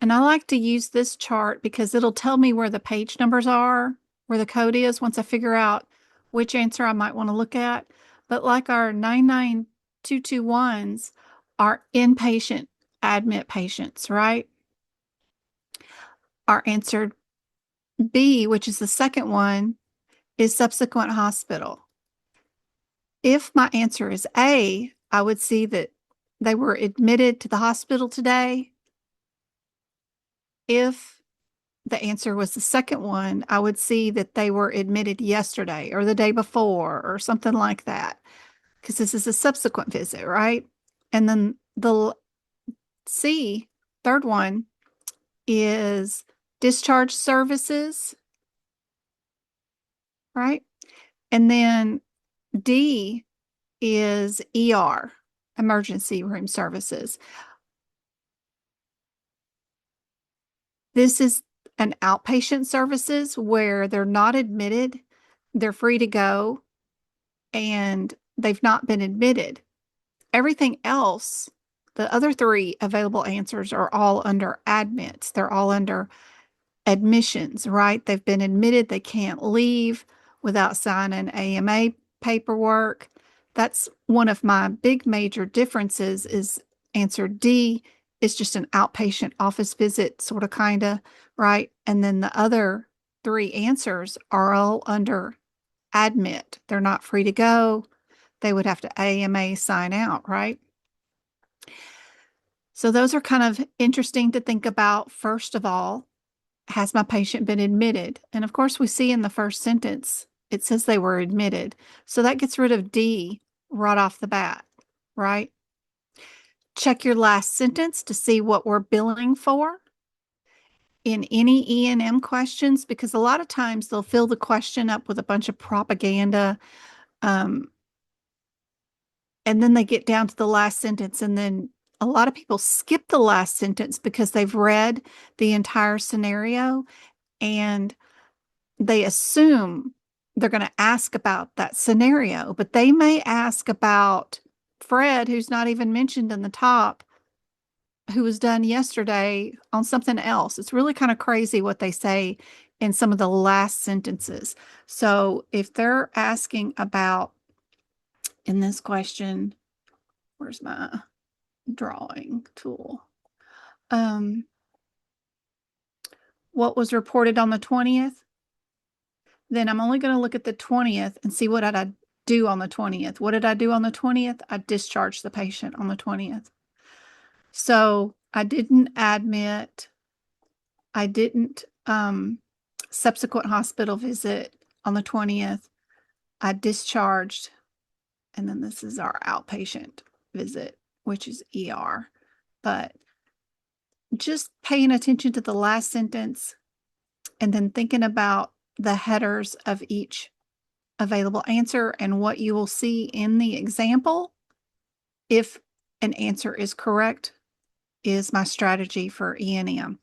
And I like to use this chart because it'll tell me where the page numbers are, where the code is, once I figure out which answer I might want to look at. But like our 99221s are inpatient admit patients, right? Our answer B, which is the second one, is subsequent hospital. If my answer is A, I would see that they were admitted to the hospital today. If the answer was the second one, I would see that they were admitted yesterday or the day before or something like that, because this is a subsequent visit, right? And then the C, third one, is discharge services, right? And then D is ER, emergency room services. This is an outpatient services where they're not admitted, they're free to go, and they've not been admitted. Everything else, the other three available answers are all under admits. They're all under admissions, right? They've been admitted, they can't leave without signing AMA paperwork. That's one of my big major differences is answer D is just an outpatient office visit, sort of, kind of, right? And then the other three answers are all under admit. They're not free to go. They would have to AMA sign out, right? So those are kind of interesting to think about. First of all, has my patient been admitted? And of course, we see in the first sentence, it says they were admitted. So that gets rid of D right off the bat, right? Check your last sentence to see what we're billing for in any E&M questions, because a lot of times they'll fill the question up with a bunch of propaganda. And then they get down to the last sentence, and then a lot of people skip the last sentence because they've read the entire scenario and they assume they're going to ask about that scenario, but they may ask about Fred, who's not even mentioned in the top, who was done yesterday on something else. It's really kind of crazy what they say in some of the last sentences. So if they're asking about, in this question, where's my drawing tool? What was reported on the 20th? Then I'm only going to look at the 20th and see what did I do on the 20th. What did I do on the 20th? I discharged the patient on the 20th. So I didn't admit, I didn't subsequent hospital visit on the 20th. I discharged, and then this is our outpatient visit, which is ER. But just paying attention to the last sentence and then thinking about the headers of each available answer and what you will see in the example, if an answer is correct, is my strategy for E&M.